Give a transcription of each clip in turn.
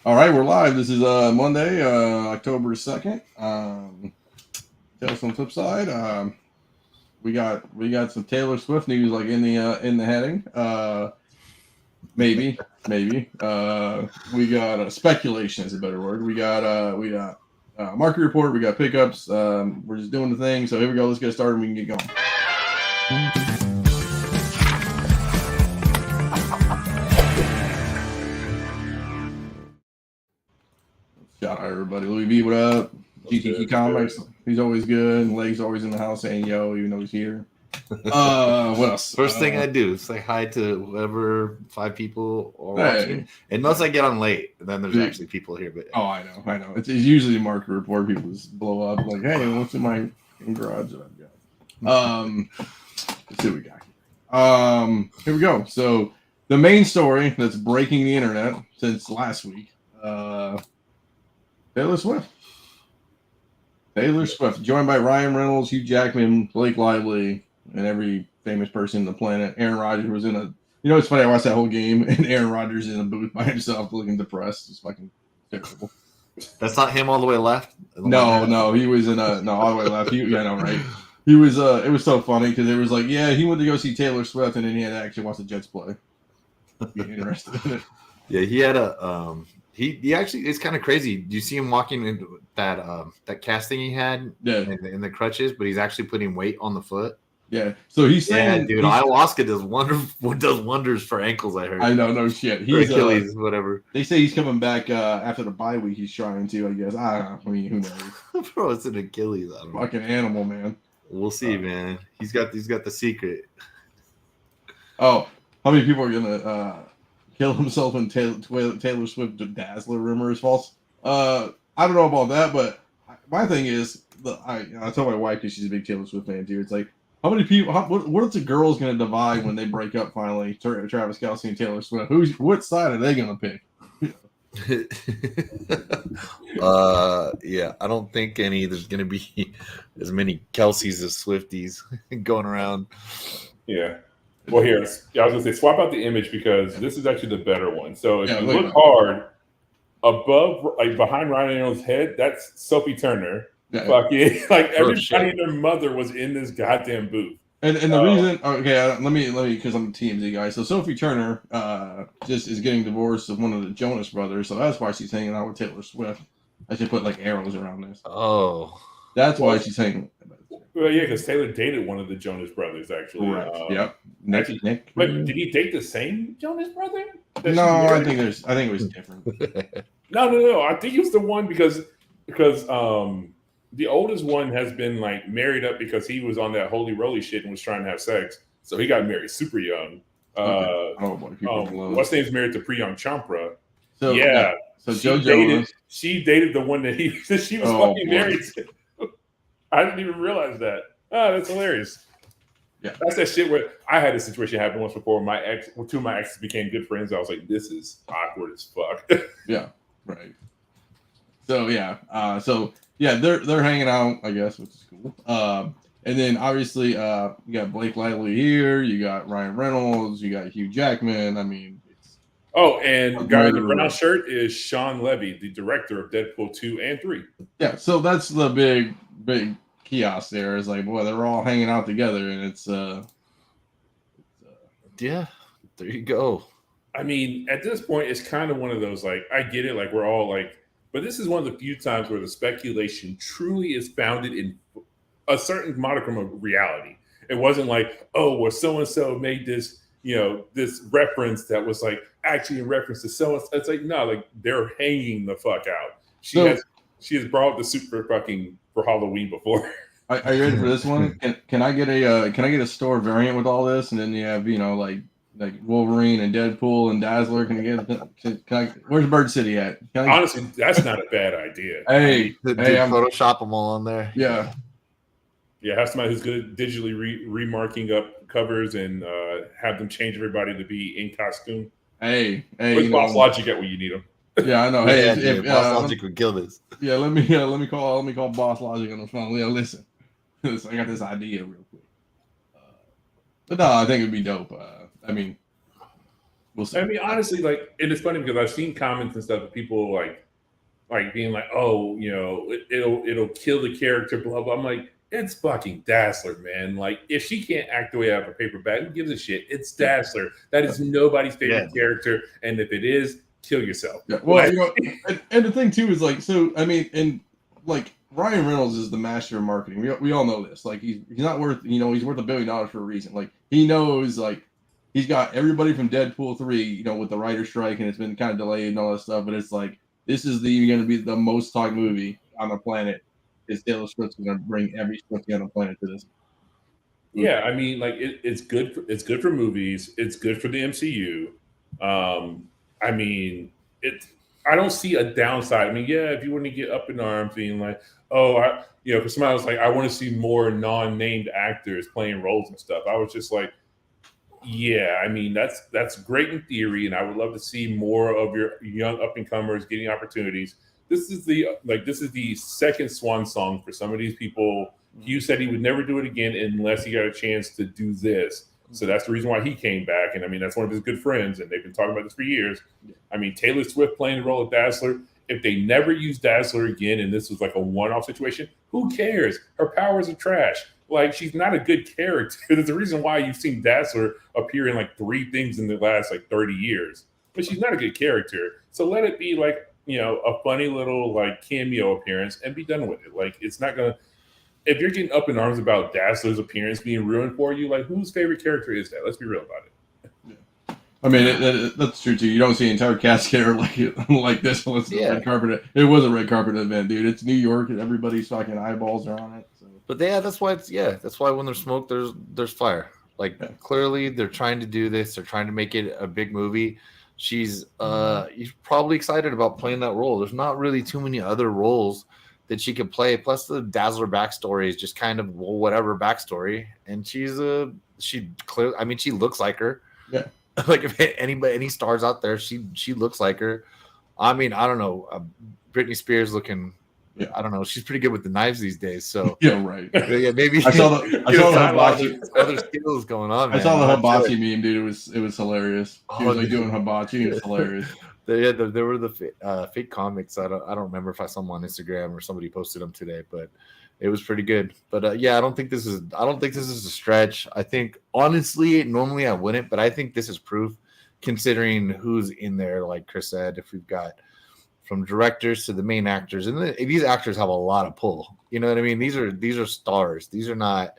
All right, we're live. This is Monday, October 2nd. Tales from the Flipside. We got some Taylor Swift news like in the heading. Maybe. We got speculation is a better word. We got market report. We got pickups. We're just doing the thing. So here we go. Let's get started. And we can get going. Shout out everybody. Louis V, what up? GTT Comics. He's always good. Leg's always in the house saying yo, even though he's here. What else? First thing I do is say hi to whoever 5 people are watching. Unless I get on late, then there's actually people here. But I know. It's usually a market report. People just blow up like, hey, what's in my garage that I've got? Let's see what we got here. Here we go. So the main story that's breaking the internet since last week. Taylor Swift, joined by Ryan Reynolds, Hugh Jackman, Blake Lively, and every famous person on the planet. Aaron Rodgers was in a. You know, it's funny. I watched that whole game, and Aaron Rodgers in a booth by himself, looking depressed. It's fucking terrible. That's not him all the way left. No, he was in a all the way left. Right. He was. It was so funny because it was like, yeah, he went to go see Taylor Swift, and then he had to actually watch the Jets play. Be interested in it. Yeah, he had a. He actually, it's kind of crazy. Do you see him walking into that casting he had in the crutches, but he's actually putting weight on the foot? Yeah. So he's saying, dude, ayahuasca does wonders for ankles, I heard. I know, no shit. He's Achilles, whatever. They say he's coming back after the bye week. He's trying to, I guess. I don't know. I mean, who knows? Bro, it's an Achilles. I don't know. Fucking animal, man. We'll see, man. He's got the secret. Oh, how many people are gonna kill himself when Taylor Swift Dazzler rumor is false? I don't know about that, but my thing is, I tell my wife because she's a big Taylor Swift fan too. It's like, how many people? What is the girls going to divide when they break up finally? Travis Kelce and Taylor Swift. What side are they going to pick? Yeah, I don't think there's going to be as many Kelseys as Swifties going around. Yeah. Well, here, I was going to say, swap out the image because this is actually the better one. So if you look hard, above, like behind Ryan Reynolds' head, that's Sophie Turner. Yeah. Fucking, like everybody and their mother was in this goddamn booth. And the reason, okay, let me, because I'm a TMZ guy. So Sophie Turner just is getting divorced of one of the Jonas brothers. So that's why she's hanging out with Taylor Swift. I should put like arrows around this. Oh. That's why she's hanging. Well, yeah, because Taylor dated one of the Jonas brothers, actually. Correct. Yep. Nick. But did he date the same Jonas brother? No, I think it was different. No. I think he was the one because the oldest one has been like married up because he was on that holy roly shit and was trying to have sex. So he got married super young. What's name's married to Priyanka Chopra. So yeah. So she dated the one that she was fucking married to. I didn't even realize that. Oh, that's hilarious. Yeah. That's that shit where I had a situation happen once before. Two of my exes became good friends. I was like, this is awkward as fuck. Yeah. Right. So yeah. They're hanging out, I guess, which is cool. And then obviously you got Blake Lively here, you got Ryan Reynolds, you got Hugh Jackman. I mean, and the guy in the brown shirt is Sean Levy, the director of Deadpool 2 and 3. Yeah, so that's the big kiosk there. Is like, boy, they're all hanging out together, and it's yeah, there you go. I mean, at this point, it's kind of one of those, like, I get it, like, we're all like, but this is one of the few times where the speculation truly is founded in a certain modicum of reality. It wasn't like, oh, well, so-and-so made this, this reference that was like actually in reference to so-and-so. It's like, no, like they're hanging the fuck out. She has brought the suit for Halloween before. Are you ready for this one? Can I get a store variant with all this, and then you have like Wolverine and Deadpool and Dazzler? Where's Bird City at? Honestly, that's not a bad idea. Hey, Photoshop them all on there. Yeah. Yeah, have somebody who's good at digitally remarking up covers and have them change everybody to be in costume. Hey, where's Boss Logic at when you need them? Yeah, I know. Hey, if Boss Logic would kill this. Yeah, let me call Boss Logic on the phone. Yeah, listen, I got this idea real quick. But no, I think it'd be dope. I mean, we'll see. I mean, honestly, like, and it's funny because I've seen comments and stuff of people like being like, oh, it'll kill the character, blah blah. I'm like, it's fucking Dazzler, man. Like, if she can't act the way out of a paper bag, who gives a shit? It's Dazzler. That is nobody's favorite character, and if it is, kill yourself. Yeah. Well, and the thing too is like, so I mean, and like Ryan Reynolds is the master of marketing. We all know this. Like, he's not worth, he's worth $1 billion for a reason. Like, he knows, like, he's got everybody from Deadpool 3, with the writer's strike, and it's been kind of delayed and all that stuff. But it's like, this is going to be the most talked movie on the planet. Is Taylor Swift's going to bring every Swift on the planet to this? Yeah, I mean, like, it's good. It's good for movies. It's good for the MCU. I mean, I don't see a downside. I mean, yeah, if you want to get up in arms, being like, oh, for somebody was like, I want to see more non-named actors playing roles and stuff. I was just like, yeah, I mean, that's great in theory, and I would love to see more of your young up and comers getting opportunities. This is the second swan song for some of these people. Hugh said he would never do it again unless he got a chance to do this. So that's the reason why he came back. And I mean, that's one of his good friends, and they've been talking about this for years. I mean, Taylor Swift playing the role of Dazzler. If they never use Dazzler again, and this was like a one-off situation, who cares? Her powers are trash. Like, she's not a good character. There's a reason why you've seen Dazzler appear in like 3 things in the last like 30 years. But she's not a good character. So let it be like, a funny little like cameo appearance and be done with it. Like, it's not gonna. If you're getting up in arms about Dazzler's appearance being ruined for you, like, whose favorite character is that? Let's be real about it. Yeah. I mean, that's true too. You don't see an entire cast here like this unless it's a red carpet. It was a red carpet event, dude. It's New York, and everybody's fucking eyeballs are on it. So. But yeah, that's why when there's smoke, there's fire. Like, clearly they're trying to do this. They're trying to make it a big movie. She's probably excited about playing that role. There's not really too many other roles that she could play. Plus, the Dazzler backstory is just kind of whatever backstory, and she looks like her. Yeah, like if any stars out there, she looks like her. I mean, I don't know. Britney Spears looking. Yeah. I don't know. She's pretty good with the knives these days. So yeah, right. Yeah, maybe I saw the hibachi. Other skills going on. Man. I saw the hibachi meme, dude. It was hilarious. She was like doing hibachi. It was hilarious. There were the fake comics. I don't remember if I saw them on Instagram or somebody posted them today, but it was pretty good. But yeah, I don't think this is a stretch. I think, honestly, normally I wouldn't, but I think this is proof, considering who's in there. Like Chris said, if we've got from directors to the main actors, and these actors have a lot of pull. You know what I mean? These are stars. These are not.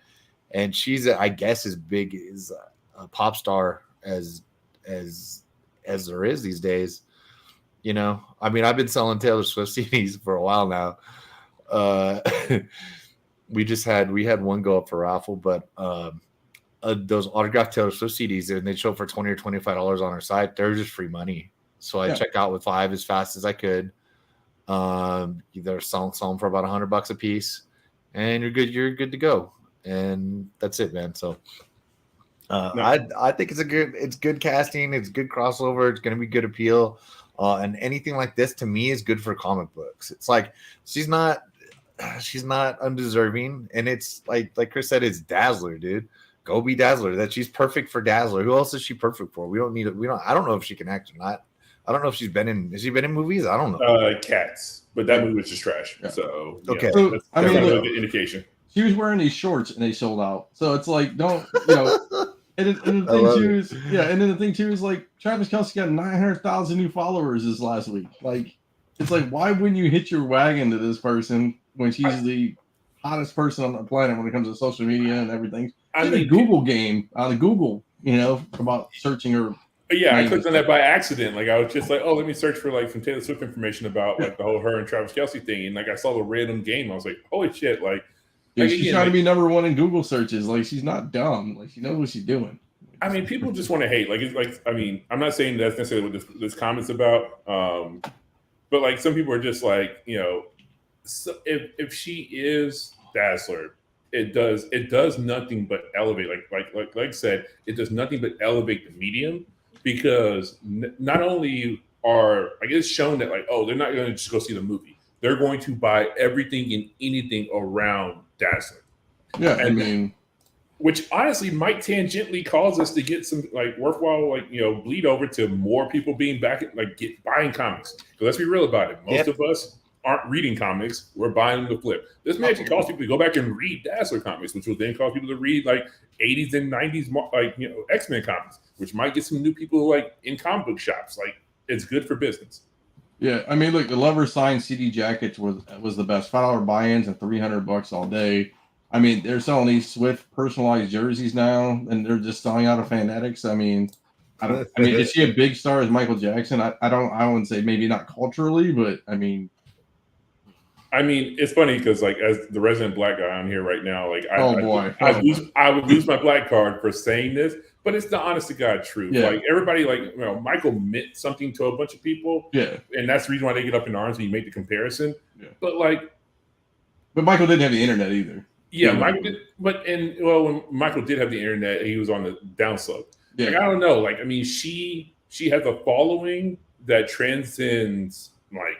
And she's, I guess, as big as a pop star as there is these days. I mean, I've been selling Taylor Swift CDs for a while now. We had one go up for raffle, but those autographed Taylor Swift CDs, and they show up for $20 or $25 on our site. They're just free money. So I check out with 5 as fast as I could. They're selling for about $100 a piece, and you're good to go. And that's it, man. So I think it's good casting, it's good crossover, it's gonna be good appeal. And anything like this to me is good for comic books. It's like she's not undeserving, and it's like Chris said, it's Dazzler, dude. Go be Dazzler. That she's perfect for Dazzler. Who else is she perfect for? We don't need it. I don't know if she can act or not. I don't know if has she been in movies? I don't know. Cats, but that movie was just trash. Yeah. So okay, that's a good indication. She was wearing these shorts and they sold out. So it's like, don't. And the thing too is like Travis Kelce got 900,000 new followers this last week. Like, it's like, why wouldn't you hitch your wagon to this person when she's the hottest person on the planet when it comes to social media and everything? I mean, Google game out of Google, about searching her. Yeah, I clicked on that by accident. Like, I was just like, oh, let me search for like some Taylor Swift information about like the whole her and Travis Kelce thing, and like I saw the random game. I was like, holy shit! Like, she's trying to be number one in Google searches. Like, she's not dumb. Like, she knows what she's doing. I mean, people just want to hate. Like, it's like, I mean, I'm not saying that's necessarily what this comment's about. But like, some people are just like, so if she is Dazzler, it does nothing but elevate. Like I said, it does nothing but elevate the medium, because not only are, I guess, shown that like, oh, they're not going to just go see the movie. They're going to buy everything and anything around Dazzler. Yeah, I mean, which honestly might tangentially cause us to get some like worthwhile, like bleed over to more people being back, like buying comics. Because let's be real about it, most of us aren't reading comics; we're buying them to flip. This may actually cause people to go back and read Dazzler comics, which will then cause people to read like 80s and 90s, like X-Men comics, which might get some new people like in comic book shops. Like it's good for business. Yeah, I mean, look, the Lover signed CD jackets was the best $5 buy-ins and $300 all day. I mean, they're selling these Swift personalized jerseys now, and they're just selling out of Fanatics. I mean, is he a big star as Michael Jackson? I wouldn't say maybe not culturally, but I mean, it's funny because like as the resident black guy on here right now, like I would lose my black card for saying this, but it's the honest to God truth. Yeah. Like everybody, like Michael meant something to a bunch of people, yeah, and that's the reason why they get up in arms when you make the comparison. Yeah. But Michael didn't have the internet either. Yeah, Michael did, when Michael did have the internet, he was on the downslope. Yeah. Like I don't know, like I mean, she has a following that transcends like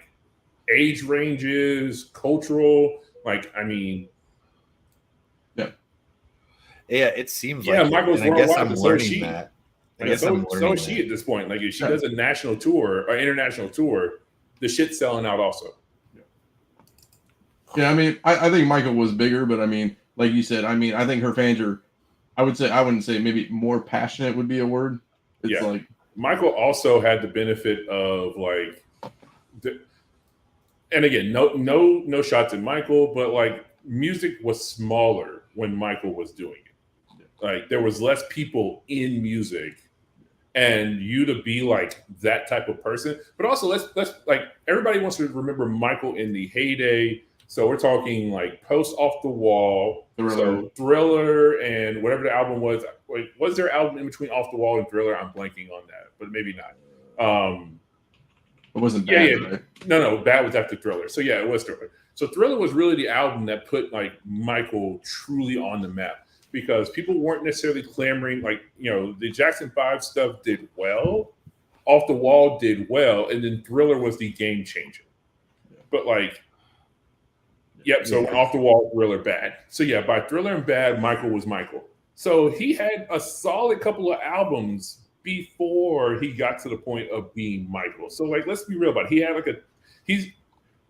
age ranges, cultural. Like I mean, yeah, it seems like Michael's worldwide. I guess I'm learning that. So is she at this point. Like if she does a national tour or international tour, the shit's selling out also. Yeah, I mean, I think Michael was bigger, but I mean, like you said, I mean, I think her fans are, I wouldn't say maybe more passionate would be a word. It's like Michael also had the benefit of like, and again, no shots at Michael, but like music was smaller when Michael was doing it. Like there was less people in music, and you to be like that type of person. But also, let's like everybody wants to remember Michael in the heyday. So we're talking like post Off the Wall, so Thriller, and whatever the album was. Like, was there an album in between Off the Wall and Thriller? I'm blanking on that, but maybe not. It wasn't bad. Yeah. Right? No, Bad was after Thriller. So yeah, it was Thriller. So Thriller was really the album that put like Michael truly on the map because people weren't necessarily clamoring. Like the Jackson 5 stuff did well, Off the Wall did well, and then Thriller was the game changer. But like. Yep. So Off the Wall, Thriller, Bad. So yeah, by Thriller and Bad, Michael was Michael. So he had a solid couple of albums before he got to the point of being Michael. So like, let's be real about it. He had he's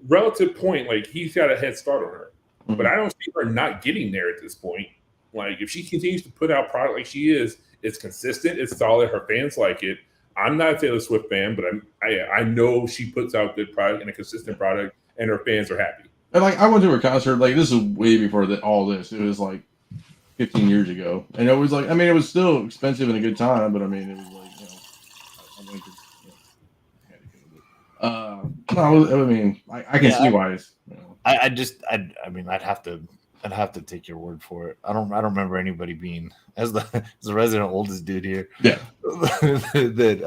relative point, like he's got a head start on her. Mm-hmm. But I don't see her not getting there at this point. Like if she continues to put out product like she is, it's consistent, it's solid, her fans like it. I'm not a Taylor Swift fan, but I know she puts out good product and a consistent product, and her fans are happy. And like I went to her concert, like this is way before all this. It was like 15 years ago, and it was like, I mean, it was still expensive and a good time, but I mean, it was like, I went to, I mean, I can see why it's. I'd have to take your word for it. I don't remember anybody being as the resident oldest dude here. Yeah. That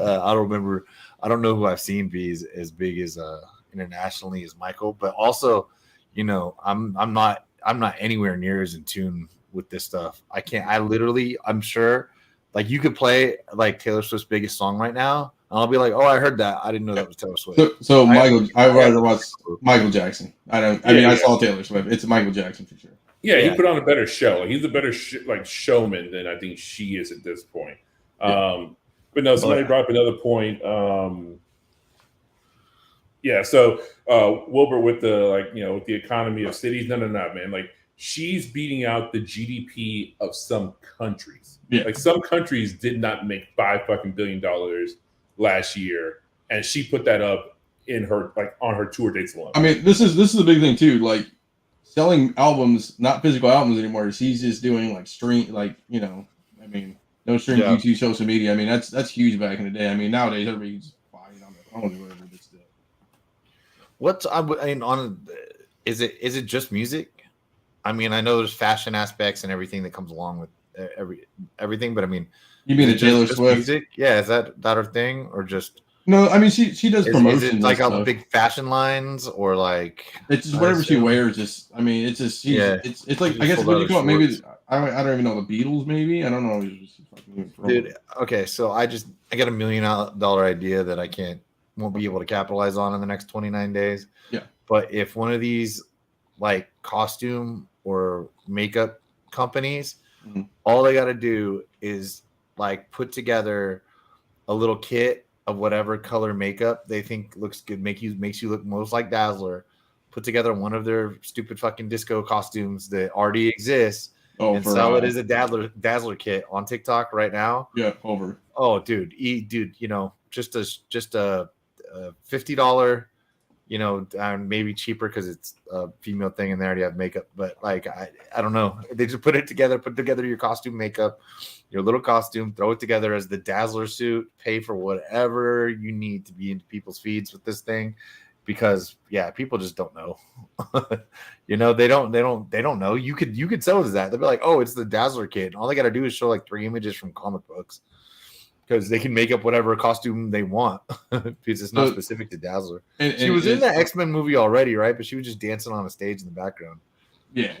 I don't know who I've seen be as big as internationally as Michael, but also. I'm not anywhere near as in tune with this stuff. I'm sure like you could play like Taylor Swift's biggest song right now, and I'll be like, oh, I heard that. I didn't know that was Taylor Swift. So I'd rather watch Michael Jackson. I saw Taylor Swift. It's Michael Jackson for sure. Yeah, he put on a better show. He's a better showman than I think she is at this point. But no, somebody brought up another point. Yeah, so Wilbur with the with the economy of cities, no, man. Like she's beating out the GDP of some countries. Yeah. Like some countries did not make $5 billion last year, and she put that up in her on her tour dates alone. I mean, this is the big thing too. Like selling albums, not physical albums anymore. He's just doing like stream, I mean, no stream YouTube, social media. I mean, that's huge back in the day. I mean, nowadays everybody's buying on their phone or whatever. Is it just music? I mean, I know there's fashion aspects and everything that comes along with everything, but I mean, you mean the Taylor Swift music? Yeah, is that her thing or just? No, I mean she does promotions. Is it like all the big fashion lines or like? It's just whatever she wears. Just I mean, it's just it's like I guess what do you call it? Maybe I don't even know the Beatles. Maybe I don't know. Dude, okay, so I got $1 million idea that I won't be able to capitalize on in the next 29 days. Yeah. But if one of these like costume or makeup companies Mhm. All they got to do is like put together a little kit of whatever color makeup they think looks good, makes you look most like Dazzler. Put together one of their stupid fucking disco costumes that already exists and for sell it as a Dazzler kit on TikTok right now. yeah, over. Oh, dude, you know, just a $50, you know, maybe cheaper because it's a female thing and they already have makeup. But like, I don't know. They just put together your costume, makeup, your little costume, throw it together as the Dazzler suit, pay for whatever you need to be into people's feeds with this thing. Because yeah, people just don't know. You know, they don't know. You could sell it as that. They'll be like, oh, it's the Dazzler kit. And all they got to do is show like 3 images from comic books. Because they can make up whatever costume they want because it's not specific to Dazzler. She was in the X-Men movie already, right? But she was just dancing on a stage in the background. Yeah.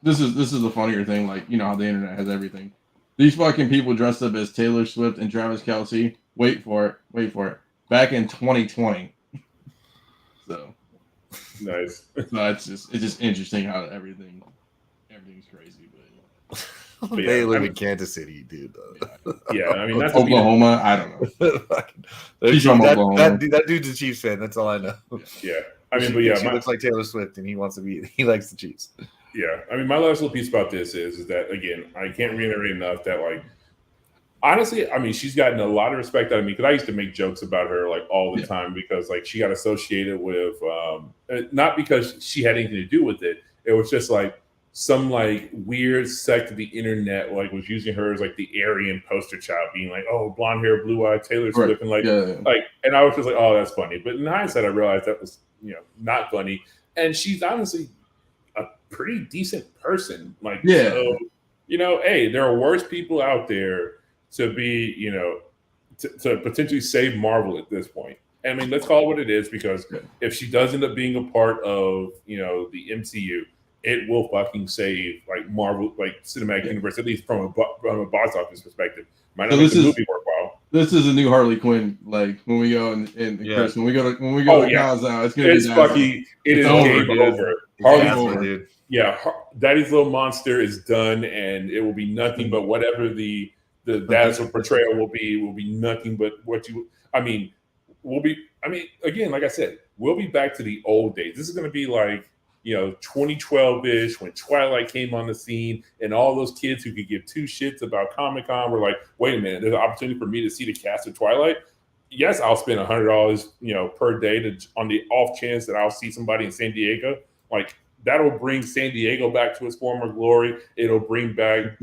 This is the funnier thing. Like, you know how the internet has everything. These fucking people dressed up as Taylor Swift and Travis Kelce. Wait for it. Back in 2020. So nice. So it's just interesting how everything's crazy, but. But they live in Kansas City, dude. Yeah, I mean that's Oklahoma. I don't know. He's from Oklahoma. That dude's a Chiefs fan. That's all I know. Yeah, I mean, but yeah, she looks like Taylor Swift, and he likes the Chiefs. Yeah, I mean, my last little piece about this is that again, I can't reiterate enough that like, honestly, I mean, she's gotten a lot of respect out of me because I used to make jokes about her like all the time because like she got associated with not because she had anything to do with it. It was just like. Some like weird sect of the internet like was using her as like the Aryan poster child, being like, "Oh, blonde hair, blue eye, Taylor Swift," and like, and I was just like, "Oh, that's funny." But in hindsight, I realized that was not funny. And she's honestly a pretty decent person. Like, so, hey, there are worse people out there to be, to potentially save Marvel at this point. I mean, let's call it what it is because if she does end up being a part of the MCU. It will fucking save like Marvel, like cinematic universe, at least from a box office perspective. Might not make the movie worthwhile. This is a new Harley Quinn. Like when we go and Chris, when we go to Kyle's now, it's gonna be fucking it is game over. Harley's over, dude. Yeah, Daddy's Little Monster is done, and it will be nothing but whatever the Dazzler portrayal will be nothing but what you. I mean, again, like I said, we'll be back to the old days. This is going to be like. 2012-ish when Twilight came on the scene and all those kids who could give two shits about Comic-Con were like, wait a minute, there's an opportunity for me to see the cast of Twilight. Yes, I'll spend $100, per day on the off chance that I'll see somebody in San Diego. Like that'll bring San Diego back to its former glory. It'll bring back,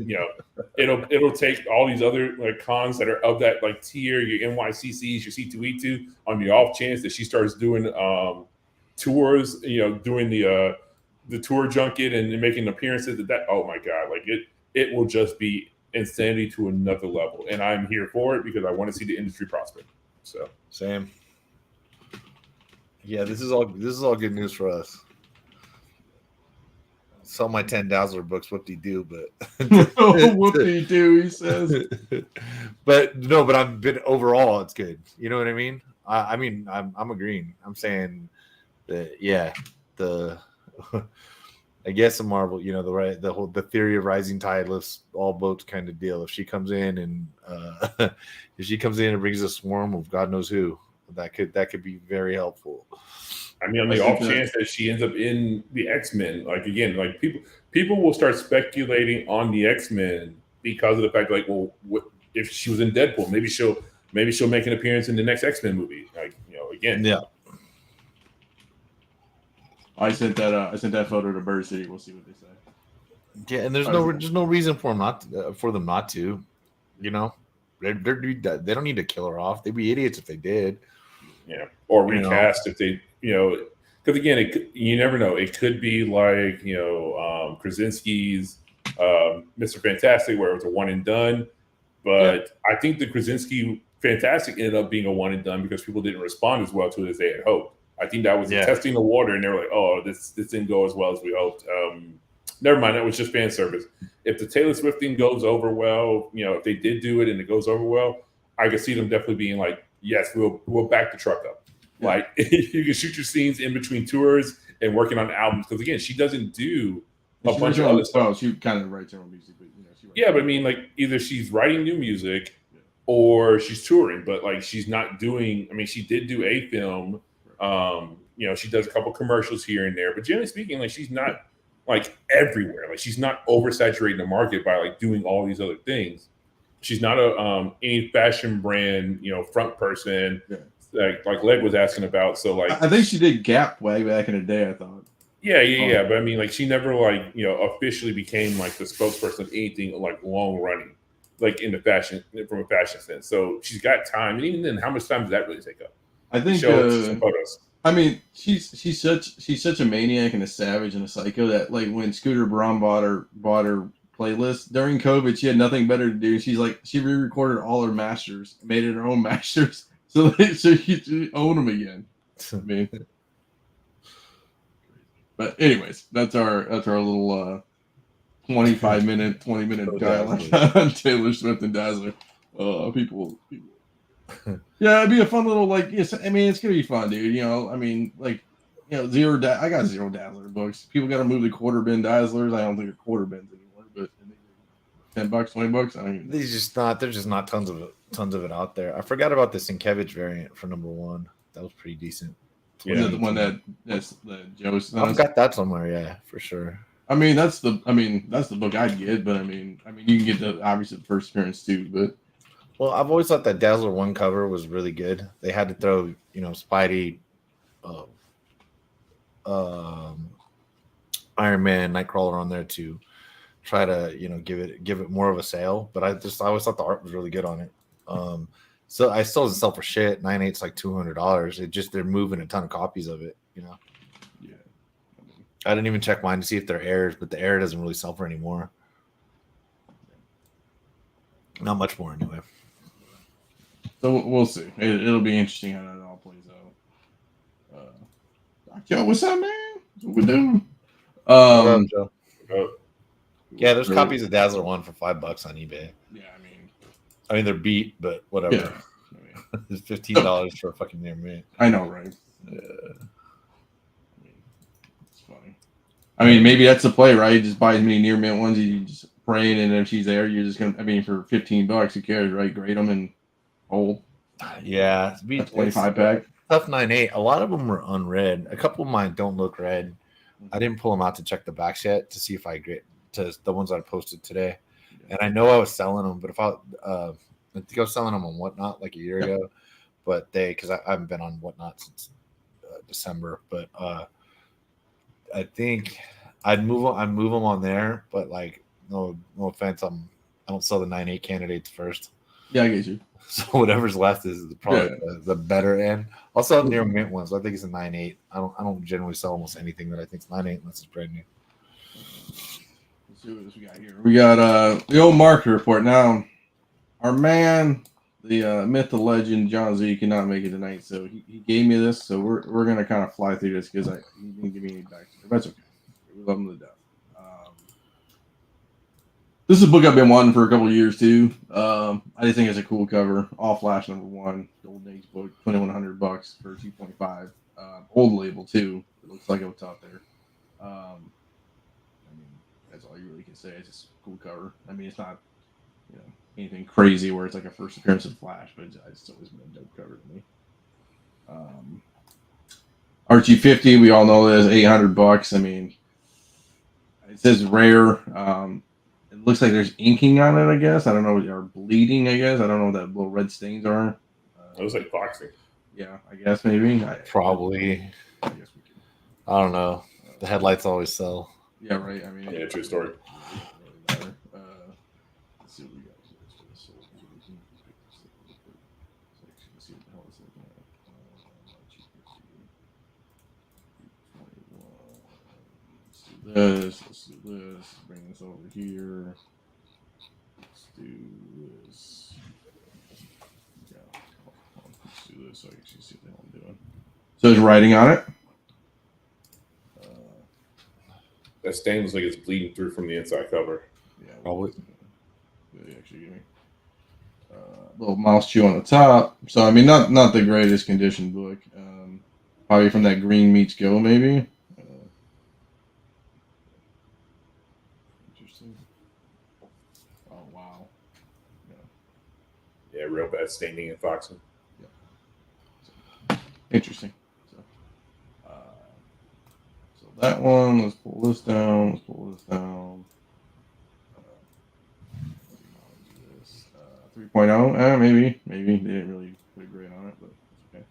it'll take all these other like cons that are of that like tier, your NYCCs, your C2E2 on the off chance that she starts doing tours, doing the tour junket and making appearances that oh my god, like it will just be insanity to another level, and I'm here for it because I want to see the industry prosper. So same. Yeah, this is all good news for us. Sell my 10 Dazzler books, whoop-de-doo, but whoop-de-doo, he says. But I've been overall, it's good. You know what I mean? I mean, I'm agreeing. I'm saying. I guess a Marvel, the theory of rising tide lifts all boats kind of deal. If she comes in and brings a swarm of God knows who, that could be very helpful. I mean, on the off chance that she ends up in the X-Men, like again, like people will start speculating on the X-Men because of the fact, like, well, what if she was in Deadpool? Maybe she'll make an appearance in the next X-Men movie. Like, again, yeah. I sent that photo to Bird City. We'll see what they say. Yeah, and there's no reason for them not to. They don't need to kill her off. They'd be idiots if they did. Yeah, or recast if they, because again, you never know. It could be like Krasinski's Mr. Fantastic, where it was a one and done. But I think the Krasinski Fantastic ended up being a one and done because people didn't respond as well to it as they had hoped. I think that was testing the water, and they were like, "Oh, this didn't go as well as we hoped." Never mind, that was just fan service. If the Taylor Swift thing goes over well, if they did do it and it goes over well, I could see them definitely being like, "Yes, we'll back the truck up." Yeah. Like you can shoot your scenes in between tours and working on albums because again, she doesn't do a bunch of other stuff. Well, she kind of writes her own music, but she writes Yeah, but I mean, like either she's writing new music or she's touring, but like she's not doing. I mean, she did do a film. She does a couple commercials here and there, but generally speaking, like she's not like everywhere. Like she's not oversaturating the market by like doing all these other things. She's not a any fashion brand, front person. Yeah. Like Leg was asking about. So like, I think she did Gap way back in the day. I thought. Yeah. But I mean, like, she never like officially became like the spokesperson of anything like long running, like in the fashion from a fashion sense. So she's got time, and even then, how much time does that really take up? I think some photos. I mean, she's such a maniac and a savage and a psycho that like when Scooter Braun bought her playlist during COVID, she had nothing better to do. She's like she re-recorded all her masters, made it her own masters, so she could own them again. I mean. But anyways, that's our little 20 minute dialogue on Taylor Swift and Dazzler. People. Yeah, it'd be a fun little yes. I mean, it's gonna be fun, dude. I mean, I got 0 Dazzler books. People got to move the quarter bin Dazzlers. I don't think they're quarter bins anymore, but $10, $20. I don't even know. There's just not tons of it out there. I forgot about the Sienkiewicz variant for #1. That was pretty decent. Yeah, the one that's the Joe's. I've got that somewhere, yeah, for sure. I mean, that's the book I'd get, but I mean, you can get obviously the first appearance too, but. Well, I've always thought that Dazzler 1 cover was really good. They had to throw, Spidey, Iron Man, Nightcrawler on there to try to, give it more of a sale. But I always thought the art was really good on it. So I still doesn't sell for shit. 9/8's like $200. It just they're moving a ton of copies of it, Yeah. I didn't even check mine to see if they're airs, but the air doesn't really sell for anymore. Not much more anyway. So we'll see. It'll be interesting how that all plays out. Joe, what's up, man? What we doing? What up, Joe? Yeah, there's copies of Dazzler 1 for $5 on eBay. Yeah, I mean they're beat, but whatever. Yeah. It's $15 for a fucking near mint. I know, right? It's funny. I mean, maybe that's the play, right? You just buy as many near mint ones. You just praying, and if she's there, you're just gonna. I mean, for $15, who cares, right? Grade them and hold. Yeah, 25 pack. Tough 9/8. A lot of them were unread. A couple of mine don't look red. I didn't pull them out to check the backs yet to see if I get to the ones I posted today. And I know I was selling them, but if I think I was selling them on Whatnot like a year ago, but because I haven't been on Whatnot since December, but I think I'd move them on there, but like no offense, I don't sell the 9/8 candidates first. Yeah, I get you. So whatever's left is probably the better end. I'll sell near mint ones. I think it's a 9/8. I don't generally sell almost anything that I think is 9/8 unless it's brand new. Let's see what else we got here. We got the old market report. Now, our man, the myth, the legend, John Z cannot make it tonight, so he gave me this. So we're gonna kind of fly through this because he didn't give me any back. That's okay. We love him to death. This is a book I've been wanting for a couple of years too. I just think it's a cool cover. All Flash #1, Golden Age book, $2,100 for 2.5. Old label too. It looks like it's out there. I mean, that's all you really can say. It's just a cool cover. I mean, it's not anything crazy where it's like a first appearance of Flash, but it's always been a dope cover to me. Archie 50, we all know that is $800. I mean, it says rare. It looks like there's inking on it, I guess. I don't know, or bleeding, I guess. I don't know what that little red stains are. It was like boxing. Yeah, I guess maybe. Probably. I guess we can. I don't know. The headlights always sell. Yeah, right. I mean, yeah, true story. Let's see what we got. Let's see what the hell it's looking at. Let's do this. Bring this over here. Let's do this. Yeah. Let's do this so I can actually see what the hell I'm doing. So there's writing on it. That stain looks like it's bleeding through from the inside cover. Yeah, probably. They actually give me little mouse chew on the top. So I mean, not the greatest condition book. Probably from that Green Meets Go, maybe. Yeah, real bad staining and foxing. Interesting. So that one. Let's pull this down. Let's pull this down. 3.0. Maybe they didn't really put a grade on it, but it's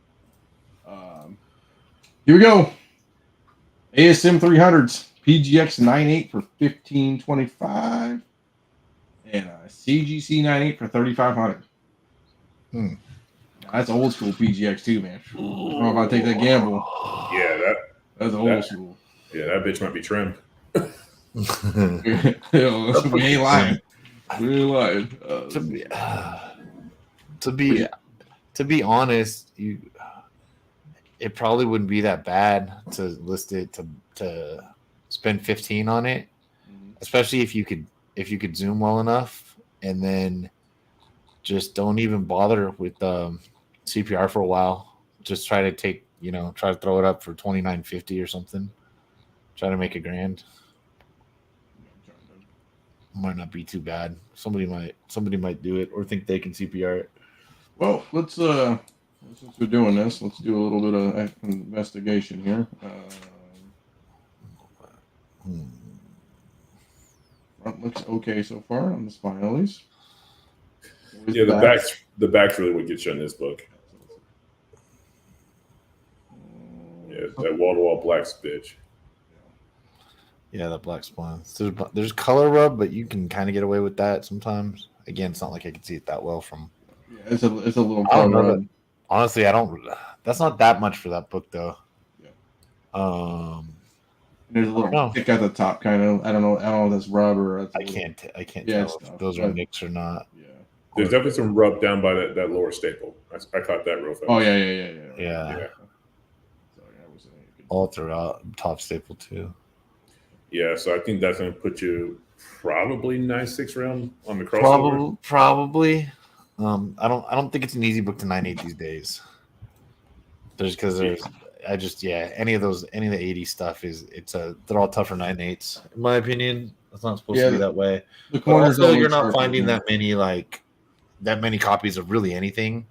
okay. Here we go. ASM 300s, PGX 98 for 1525, and CGC 98 for 3500. Now, that's old school PGX too, man. I don't know if I take that gamble. Yeah, That's old school. Yeah, that bitch might be trimmed. We ain't lying. We ain't lying. To be honest, it probably wouldn't be that bad to list it to spend 15 on it, especially if you could zoom well enough, and then just don't even bother with CPR for a while. Just try to try to throw it up for $29.50 or something. Try to make $1,000. Might not be too bad. Somebody might do it or think they can CPR it. Well, let's since we're doing this, let's do a little bit of investigation here. Front looks okay so far on the spinalies. Yeah, the back's really what gets you in this book. Yeah, that wall-to-wall black's bitch. Yeah, that black spine. There's color rub, but you can kind of get away with that sometimes. Again, it's not like I can see it that well from. Yeah, it's a little. I don't know that. Honestly, I don't. That's not that much for that book, though. Yeah. There's a little tick at the top, kind of. I don't know if that's rub or. I can't tell if those are nicks or not. Yeah. There's definitely some rub down by that lower staple. I caught that real fast. Oh yeah. All throughout top staple too. Yeah, so I think that's going to put you probably 9.6 round on the crossover. Probably. I don't think it's an easy book to 9.8 these days. Any of the 80 stuff they're all tough for 9.8s in my opinion. It's not supposed to be that way. The corners also, you're not finding that many copies of really anything.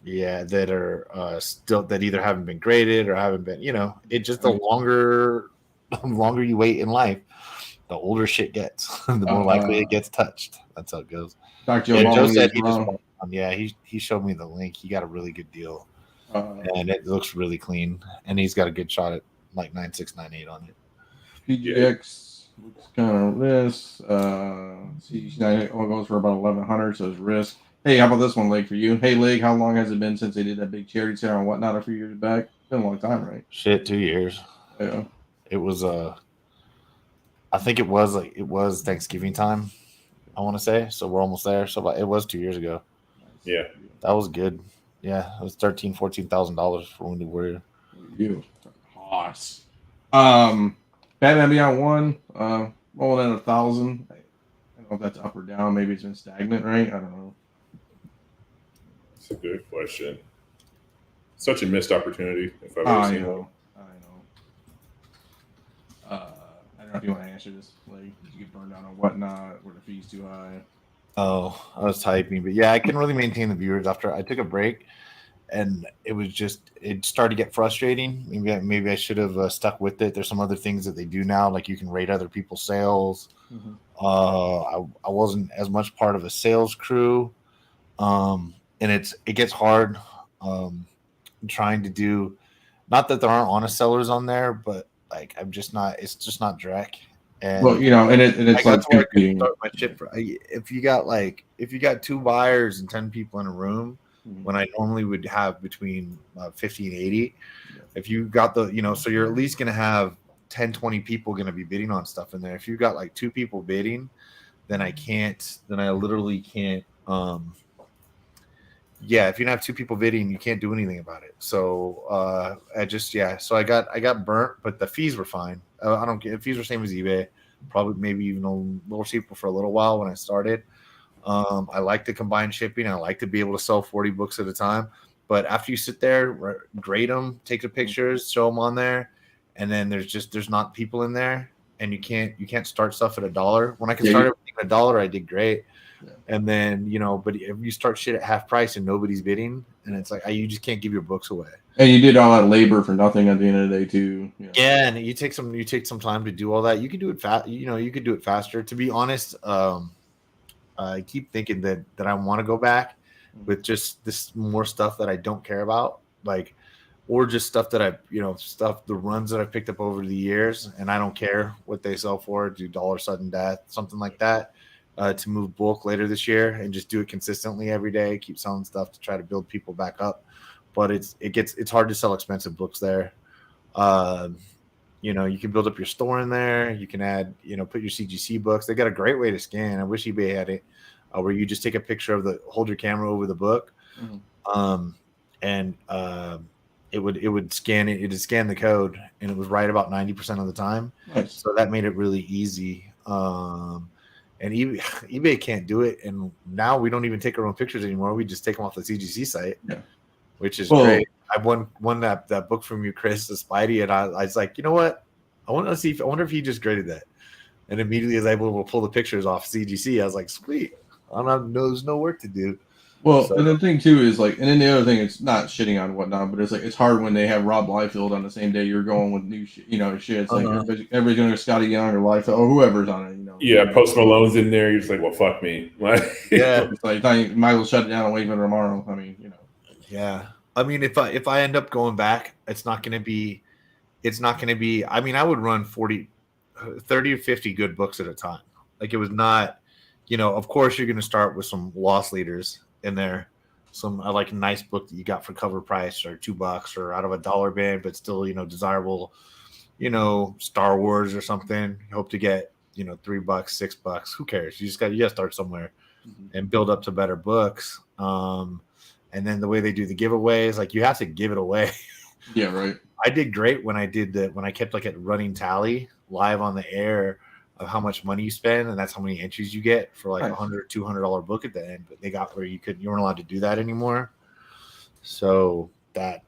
That are still that either haven't been graded or haven't been, it just the longer you wait in life, the older shit gets, the more likely it gets touched. That's how it goes. Joe said he showed me the link. He got a really good deal, and it looks really clean. And he's got a good shot at like 9.6, 9.8 on it. PGX looks kind of this. CG98 goes for about 1,100, so it's risk. Hey, how about this one, Leg, for you? Hey, Leg, how long has it been since they did that big charity sale and whatnot a few years back? It's been a long time, right? Shit, 2 years. Yeah. It was I think it was Thanksgiving time, I want to say. So we're almost there. So it was 2 years ago. Yeah. That was good. Yeah, it was $14,000 for Wounded Warrior. You. Hoss. Batman Beyond 1, rolling at 1,000. I don't know if that's up or down. Maybe it's been stagnant, right? I don't know. It's a good question. Such a missed opportunity. If I've I ever seen know. I don't know if you want to answer this. Like, did you get burned down or whatnot? Were the fees too high? Oh, I was typing, but yeah, I couldn't really maintain the viewers after I took a break, and it started to get frustrating. Maybe I should have stuck with it. There's some other things that they do now, like you can rate other people's sales. Mm-hmm. I wasn't as much part of a sales crew, and it gets hard trying to do. Not that there aren't honest sellers on there, but like I'm just not. It's just not direct. And well, it's like my shit if you got 2 buyers and 10 people in a room, when I normally would have between 50 and 80. If you got so you're at least going to have 10, 20 people going to be bidding on stuff in there. If you've got like 2 people bidding, then I literally can't. If you don't have 2 people bidding, you can't do anything about it. So so I got burnt, but the fees were fine. I don't get the fees were same as eBay, probably maybe even a little cheaper for a little while when I started. I like to combine shipping. I like to be able to sell 40 books at a time. But after you sit there, grade them, take the pictures, show them on there, and then there's not people in there, and you can't start stuff at $1. When I could start everything at $1, I did great. And then, but if you start shit at half price and nobody's bidding, and it's like, you just can't give your books away. And you did all that labor for nothing at the end of the day too. Yeah, and you take some time to do all that. You can do it fast. You could do it faster. To be honest, I keep thinking that I want to go back with just this more stuff that I don't care about, like, or just stuff that the runs that I picked up over the years, and I don't care what they sell for. Do dollar sudden death, something like that. To move bulk later this year and just do it consistently every day, keep selling stuff to try to build people back up. But it's hard to sell expensive books there. You can build up your store in there. You can add, put your CGC books. They got a great way to scan. I wish eBay had it, where you just take a picture of hold your camera over the book, and it would scan it. It would scan the code, and it was right about 90% of the time. Nice. So that made it really easy. And eBay can't do it, and now we don't even take our own pictures anymore. We just take them off the CGC site, which is great. I won that book from you, Chris, the Spidey, and I was like, you know what? I wonder if he just graded that, and immediately was able to pull the pictures off CGC. I was like, sweet. There's no work to do. Well, and the thing too is like, and then the other thing, it's not shitting on whatnot, but it's like it's hard when they have Rob Liefeld on the same day you're going with new shit. Shit. It's like everybody's going to Scotty Young or Liefeld or whoever's on it. Yeah, Post Malone's in there. You're just like, well, fuck me. Yeah, it's like you might as well shut it down and wait for tomorrow. I mean, Yeah, I mean, if I end up going back, it's not going to be. I mean, I would run 30 to 50 good books at a time. Like, it was not. Of course, you're going to start with some loss leaders in there. Some like a nice book that you got for cover price or $2 or out of $1 bin, but still, desirable, Star Wars or something. You hope to get, $3, $6. Who cares? You got to start somewhere and build up to better books. And then the way they do the giveaways, like, you have to give it away. Yeah, right. I did great when I kept like a running tally live on the air of how much money you spend, and that's how many entries you get for like $100, $200 book at the end. But they got where you weren't allowed to do that anymore. So that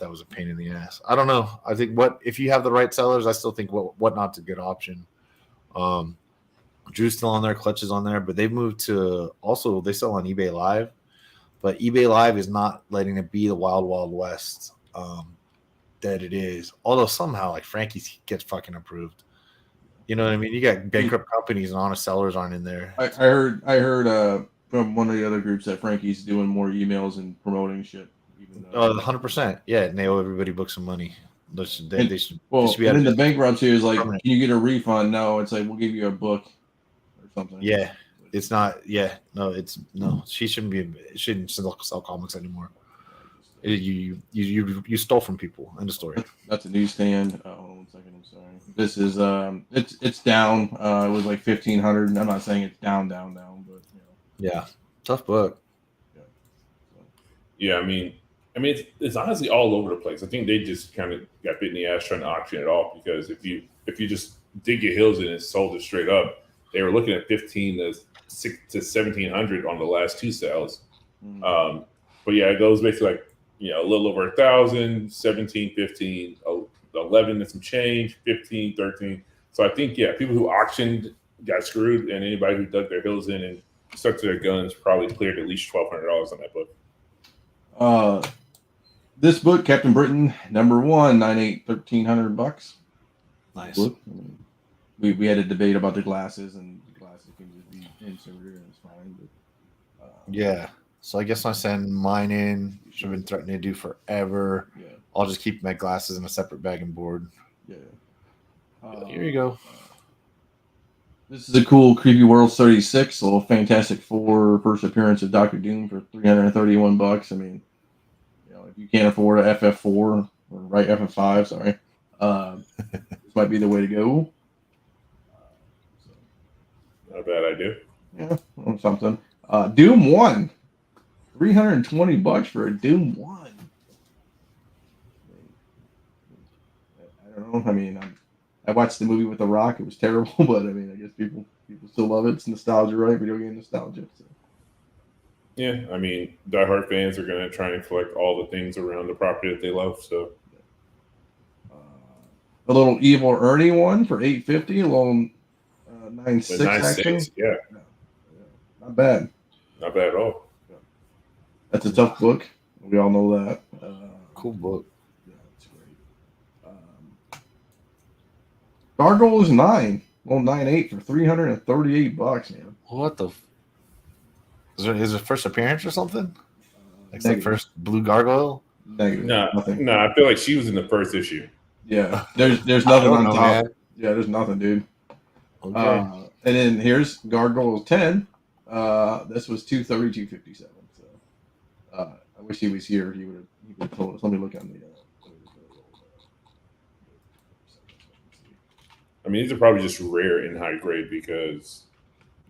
was a pain in the ass. I don't know. I think if you have the right sellers, I still think Whatnot's a good option. Drew's still on there, Clutch is on there, but they've moved to also they sell on eBay Live, but eBay Live is not letting it be the wild, wild west that it is. Although somehow like Frankie's gets fucking approved. You know what I mean? You got bankrupt companies and honest sellers aren't in there. I heard from one of the other groups that Frankie's doing more emails and promoting shit. 100%. Yeah, and they owe everybody books some money. They should be and then the bankruptcy is like, permanent. Can you get a refund? No, it's like, we'll give you a book or something. Yeah, it's not. Yeah, no, she shouldn't sell comics anymore. You stole from people. End of story. That's a newsstand. Hold on 1 second. I'm sorry. This is it's down. It was like 1,500. I'm not saying it's down, but yeah, tough book. Yeah, I mean, it's honestly all over the place. I think they just kind of got bit in the ass trying to auction it off, because if you just dig your heels in and sold it straight up, they were looking at 1,500 to 1,700 on the last two sales. But yeah, it goes basically like, a little over 1,000, 17, 15, 11 and some change, 15, 13. So I think, people who auctioned got screwed, and anybody who dug their heels in and stuck to their guns probably cleared at least $1,200 on that book. This book, Captain Britain, number 1, 9/8, $1,300. Nice. We had a debate about the glasses, and the glasses can just be inserted, and it's fine. But, yeah. So I guess I send mine in. Which I've been threatening to do forever. Yeah. I'll just keep my glasses in a separate bag and board. Yeah. Here you go. This is a cool Creepy Worlds 36, a little Fantastic Four first appearance of Doctor Doom for $331. I mean, if you can't afford a FF4 or FF5, sorry, this might be the way to go. Not a bad idea. Yeah, or something. Doom 1. $320 for a Doom 1. I don't know. I mean, I watched the movie with The Rock. It was terrible, but I mean, I guess people still love it. It's nostalgia, right? Video game nostalgia. So. Yeah, I mean, diehard fans are going to try and collect all the things around the property that they love. So, a little Evil Ernie one for $850. A little 9.6 action. Yeah. Not bad. Not bad at all. That's a tough book. We all know that. Cool book. Yeah, it's great. Gargoyles 9. Well, 9.8 for $338, man. What the? Is it first appearance or something? Like the Negative. first blue gargoyle? Negative. No, Nothing. no, I feel like she was in the first issue. Yeah. There's I nothing don't on know, top. man. Yeah, there's nothing, dude. Okay. And then here's Gargoyles 10. This was 230, $257. So I wish he was here. He would have told us. Let me look on the. I mean, these are probably just rare in high grade because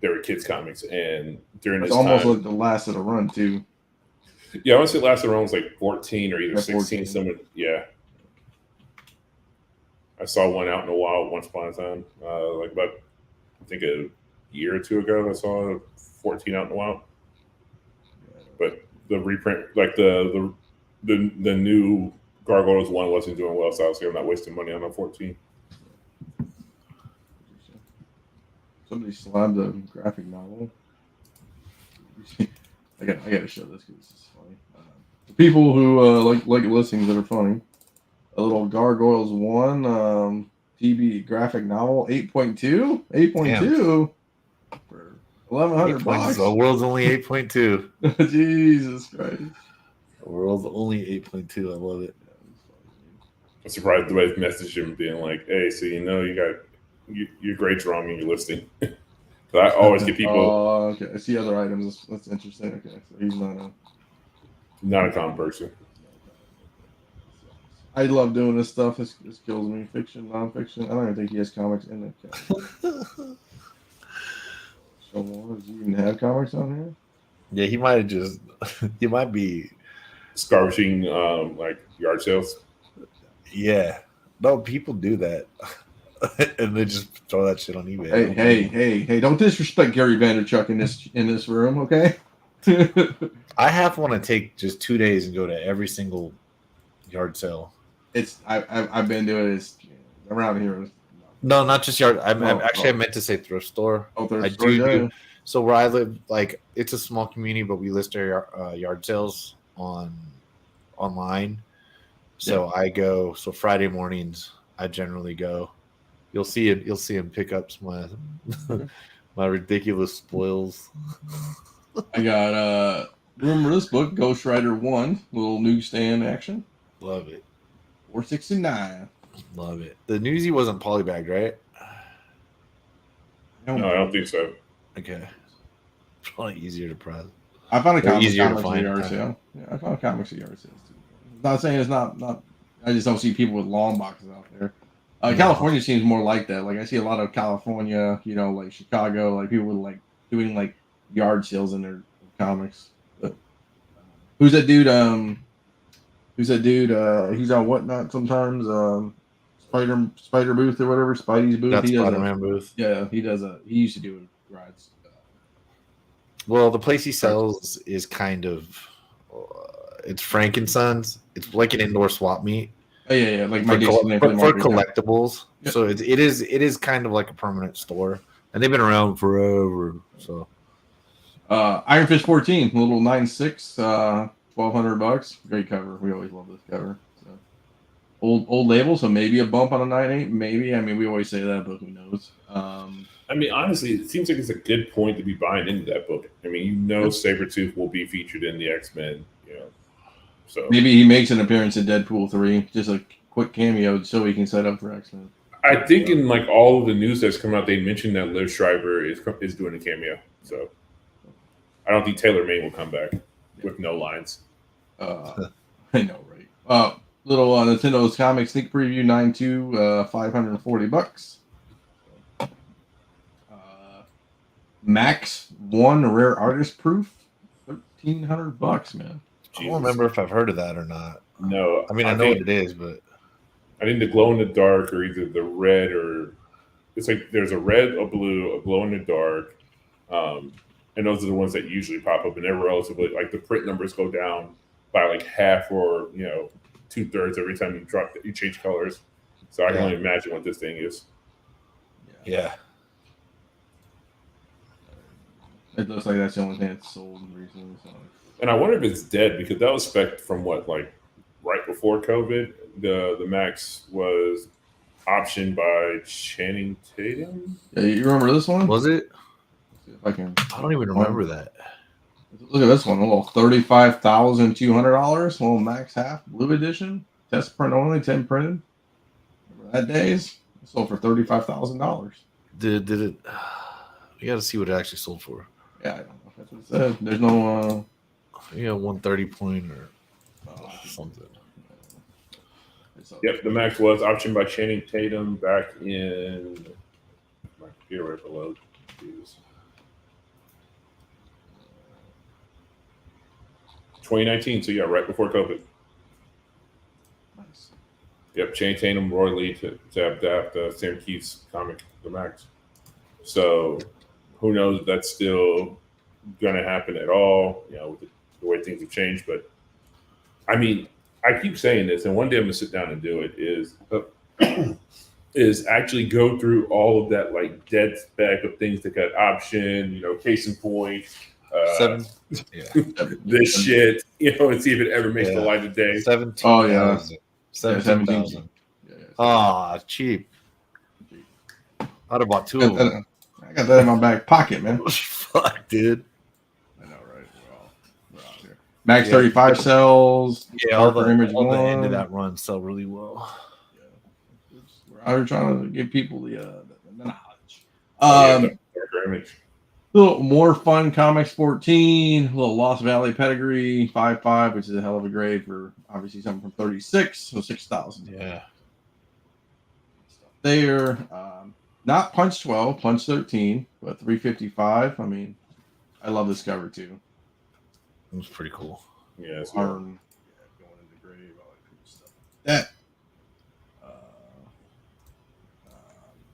they were kids comics, and during It's this almost time, like the last of the run too. yeah, I want to say last round was like 14 or either Yeah, 16. 14. Someone, yeah. I saw one out in the wild once upon a time, like about I think a year or two ago. I saw 14 out in the wild, but the reprint, like the new Gargoyles one wasn't doing well, so I was like, I'm not wasting money on a 14. Somebody slammed a graphic novel. I gotta show this because this is funny. The people who like listings that are funny. A little Gargoyles 1 TB graphic novel 8.2 8.2 for $1,100. The world's only 8.2. Jesus Christ! The world's only 8.2. I love it. I'm surprised the way they messaged him being like, "Hey, so you know you got your grades wrong in your listing." So I always get people Oh, okay. I see other items. That's interesting. Okay, so he's not a common person. I love doing this stuff. This kills me. Fiction, nonfiction. I don't even think he has comics in it. So more. Does he even have comics on here? Yeah, he might have just. He might be. Scarfing like yard sales. Yeah. No, people do that. And they just throw that shit on eBay. Hey! Don't disrespect Gary Vaynerchuk in this room, okay? I half want to take just 2 days and go to every single yard sale. I've been doing this around here. No, not just yard. I Oh. meant to say thrift store. I do. So where I live, like it's a small community, but we list our yard sales online. So I go. So Friday mornings, I generally go. You'll see it. You'll see him pick up my my ridiculous spoils. I got remember this book, Ghost Rider 1, little newsstand action. Love it. $4.69. Love it. The newsy wasn't polybagged, right? No, I don't think so. Okay. Probably easier to prize. I found a comics easier to at find. yard sale. Yeah, I found comics at yard sales too. Not saying it's not. I just don't see people with long boxes out there. California seems more like that. Like I see a lot of California, like Chicago, like people with like doing like yard sales in their comics. But who's that dude? He's on Whatnot sometimes. Spider Booth or whatever. Spidey's booth. That's Spider-Man booth. Yeah, he does he used to do rides. Well, the place he sells is kind of it's Frankensons. It's like an indoor swap meet. Oh yeah, like my for collectibles. Yep. So it is kind of like a permanent store, and they've been around forever. So Iron Fist 14, little 9.6, $1,200. Great cover. We always love this cover. So old label, so maybe a bump on a 9.8. Maybe. I mean, we always say that, but who knows? I mean, honestly, it seems like it's a good point to be buying into that book. I mean, Sabretooth will be featured in the X-Men, So maybe he makes an appearance in Deadpool 3, just a quick cameo so he can set up for X-Men. I think in like all of the news that's come out, they mentioned that Liv Schreiber is doing a cameo. So I don't think Taylor May will come back with no lines. I know, right? Little Nintendo's comic sneak preview 9.2, $540. Max 1 rare artist proof, $1,300, man. I don't remember if I've heard of that or not. No, I mean I know what it is, but I think the glow in the dark or either the red or it's like there's a red, a blue, a glow in the dark, and those are the ones that usually pop up, and everywhere else, like the print numbers go down by like half or 2/3 every time you change colors. So I can only imagine what this thing is. Yeah. It looks like that's the only thing that's sold recently. So. And I wonder if it's dead because that was spec from what, like right before COVID. The Max was optioned by Channing Tatum. Yeah, you remember this one? Was it? Let's see if I can. I don't even remember that. Look at this one, a little $35,200, little Max Half Blue Edition, test print only, 10 printed. Remember that days? It sold for $35,000. Did it? You got to see what it actually sold for. Yeah, I don't know if that's what it said. There's no. 130 point or something. Yep, the Max was optioned by Channing Tatum back in my computer right below. Jeez. 2019, so yeah, right before COVID. Nice. Yep, Channing Tatum, Roy Lee to adapt Sam Keith's comic, The Max. So who knows if that's still going to happen at all, with the way things have changed. But I mean, I keep saying this, and one day I'm going to sit down and do it, is actually go through all of that like dead spec of things that got option, case in point. 7. Yeah. This shit, and see if it ever makes the light of day. 17. Oh, yeah. 17,000. Ah, cheap. I'd have bought 2 of them. I got that in my back pocket, man. Fuck, dude. I know, right? We're out here. Max 35 sells. Yeah, all the Image end of 1. that run sell really well. Yeah. We're out here trying to give people the knowledge. Darker Image. A little more fun comics 14, a little Lost Valley pedigree 5.5, which is a hell of a grade for obviously something from 36, so 6,000. Yeah. There, not Punch 12, Punch 13, but 355. I mean, I love this cover too. It was pretty cool. Yeah, it's Going into the grave, all that cool stuff. That.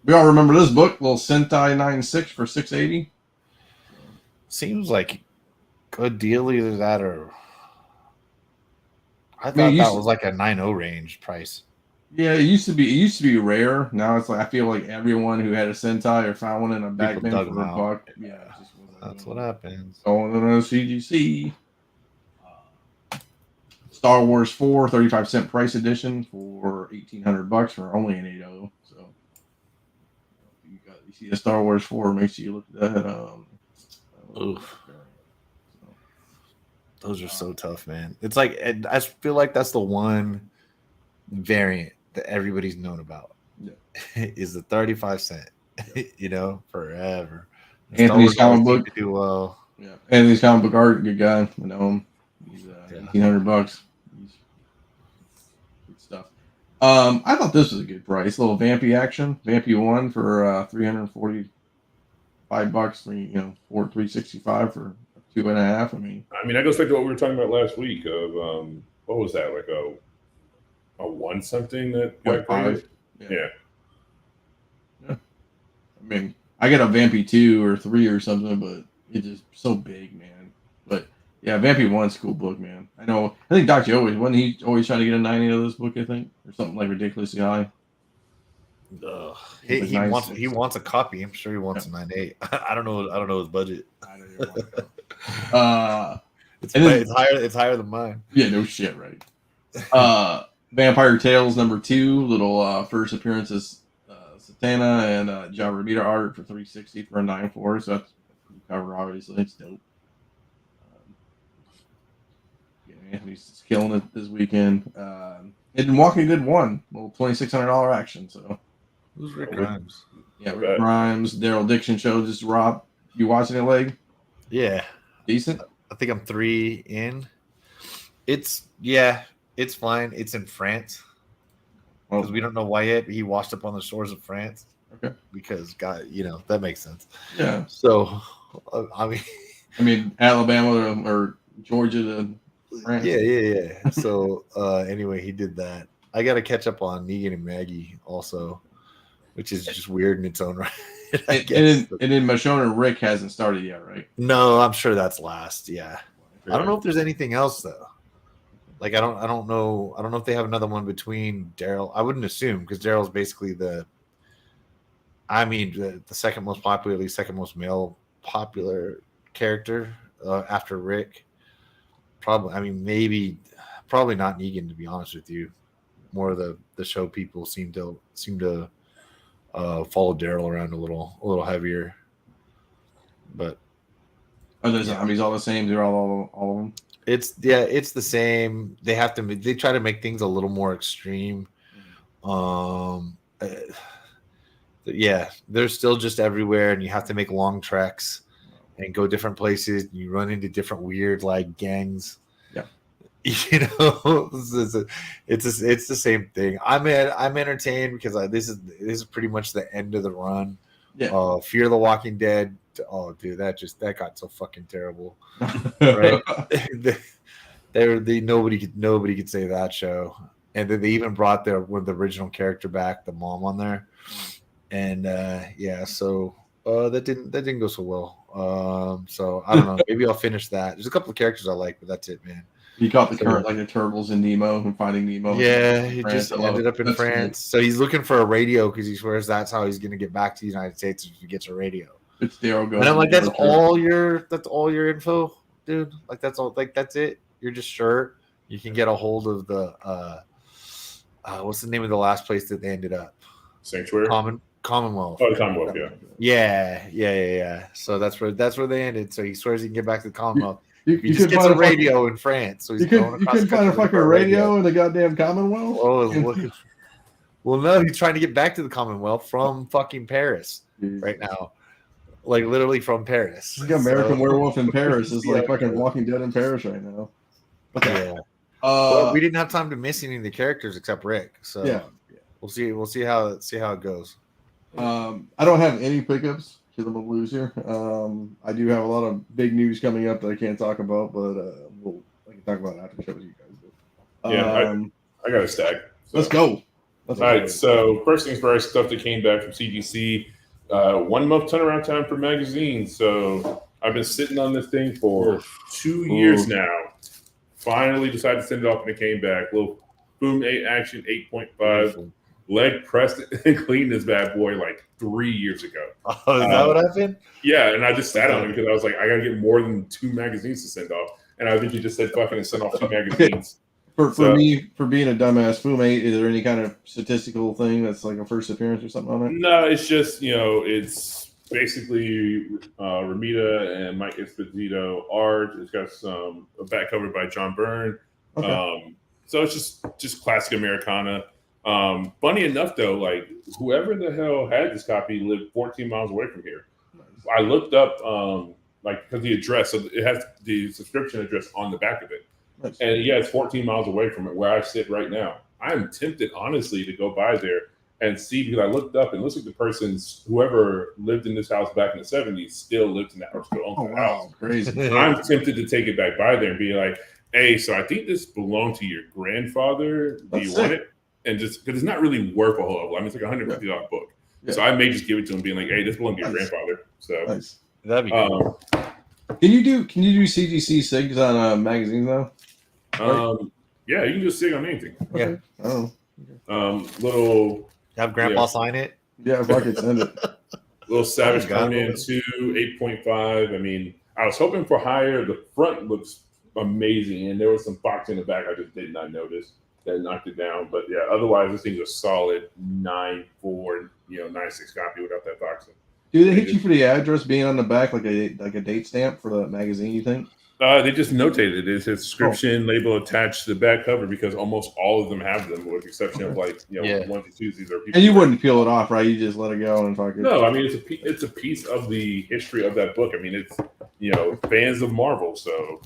We all remember this book, little Sentai 9.6 for 680. Seems like good deal, either that or I thought that was like a 9.0 range price. Yeah, it used to be rare. Now it's like I feel like everyone who had a Sentai or found one in a back bin for a buck. Yeah, it just was like, that's what happens. Going in a CGC. Star Wars 4, 35-cent price edition for $1,800 for only an 8.0. So you see a Star Wars 4, make sure you look at that. Oof. Those are so tough, man. It's like I feel like that's the one variant that everybody's known about. Yeah. Is the 35-cent. Forever. Anthony's comic book do well. Yeah, Anthony's comic book art, good guy. I know him. He's $1,800. Good stuff. I thought this was a good price. A little Vampy action, Vampy 1 for $345. For $365 for 2.5. I mean, that goes back to what we were talking about last week. Of what was that, like a 1 something that got 0.5. Yeah. I mean, I got a Vampy 2 or 3 or something, but it's just so big, man. But yeah, Vampy 1's a cool book, man. I think Dr. Wasn't he always trying to get a 90 of this book, I think, or something like ridiculously high. He wants a copy. I'm sure he wants a 9.8. I don't know his budget. I don't even want to it's higher than mine. Yeah, no shit, right? Vampire Tales #2, little first appearances, Satana and John Romita art for $360 for a 9.4. So that's a cool cover, obviously. It's dope. Anthony's killing it this weekend. Hidden Walking Dead 1, little $2,600 action. So who's Rick Grimes? Yeah, Rick Grimes, Daryl Dixon show just dropped. You watching it, Leg? Yeah, decent. I think I'm 3 in. It's fine. It's in France because we don't know why yet. But he washed up on the shores of France. Okay, because God, that makes sense. Yeah. So, I mean, Alabama or Georgia to France. Yeah. So anyway, he did that. I got to catch up on Negan and Maggie also, which is just weird in its own right. And then Michonne Rick hasn't started yet, right? No, I'm sure that's last. Yeah. I don't know if there's anything else though. Like I don't know. I don't know if they have another one between Daryl. I wouldn't assume because Daryl's basically the second most popular, at least second most male popular character after Rick. Probably, I mean, probably not Negan, to be honest with you. More of the show people seem to follow Daryl around a little heavier. But Are the zombies all the same? They're all of them. it's the same. They try to make things a little more extreme. Yeah, they're still just everywhere, and you have to make long treks and go different places. You run into different weird like gangs. Yeah, you know, it's the same thing. I'm entertained because this is pretty much the end of the run. Yeah. Fear the Walking Dead. Oh, dude, that got so fucking terrible. Right? Nobody could say that show. And then they even brought the original character back, the mom on there. And so that didn't go so well. So I don't know. Maybe I'll finish that. There's a couple of characters I like, but that's it, man. You caught the current like the turtles and Nemo and Finding Nemo. Yeah, he just ended up in France. So he's looking for a radio because he swears that's how he's going to get back to the United States if he gets a radio. It's Daryl goes. And I'm like, that's all your info, dude. Like that's all. Like that's it. You're just sure you can get a hold of the what's the name of the last place that they ended up? Sanctuary. Commonwealth. Oh, the Commonwealth. Yeah. So that's where they ended. So he swears he can get back to the Commonwealth. You just gets a radio in France. So you couldn't find a fucking radio in the goddamn Commonwealth. Well, no, he's trying to get back to the Commonwealth from fucking Paris right now. Like literally from Paris. Like American Werewolf in Paris is like fucking Walking Dead in Paris right now. Okay. Yeah. Well, we didn't have time to miss any of the characters except Rick. So yeah. We'll see how it goes. I don't have any pickups because I'm a loser. I do have a lot of big news coming up that I can't talk about, but I can talk about it after the show with you guys. I got a stack. So. Let's go. All right. So first things first, stuff that came back from CGC. 1 month turnaround time for magazines. So I've been sitting on this thing for 2 years now. Finally decided to send it off and it came back. Little Boom 8 Action 8.5. Leg pressed and cleaned this bad boy like 3 years ago. Oh, is that what happened? Yeah, and I just sat on it because I was like, I got to get more than 2 magazines to send off. And I think you just said fucking and send off 2 magazines. For me, for being a dumbass, Boom 8, is there any kind of statistical thing that's like a first appearance or something on it? No, it's just, it's basically Ramita and Mike Esposito art. It's got a back cover by John Byrne. Okay. So it's just classic Americana. Funny enough, though, like whoever the hell had this copy lived 14 miles away from here. I looked up, because the address, so it has the subscription address on the back of it. Nice. And it's 14 miles away from it where I sit right now. I'm tempted, honestly, to go by there and see, because I looked up and it looks like whoever lived in this house back in the 70s still lives in that or still owns the house. Crazy. I'm tempted to take it back by there and be like, hey, so I think this belonged to your grandfather. Do you want it? And just because it's not really worth a whole lot. I mean, it's like $150 book. Yeah. So I may just give it to him being like, hey, this belongs to your grandfather. So that'd be cool. Can you do CGC SIGs on magazines though? Yeah, you can just SIG on anything. Okay. Yeah. Oh. Little have grandpa sign it. Yeah, if I could send it. Little Savage Conan 2, 8.5. I mean, I was hoping for higher. The front looks amazing, and there was some box in the back I just did not notice that knocked it down. But yeah, otherwise this thing's a solid 9.4, 9.6 copy without that box. Do they hit you for the address being on the back like a date stamp for the magazine, you think? They just notated it. It's a subscription label attached to the back cover because almost all of them have them, with the exception of onesie twosies or people. And you wouldn't peel it off, right? You just let it go and fuck it. No, I mean it's a piece of the history of that book. I mean it's fans of Marvel, so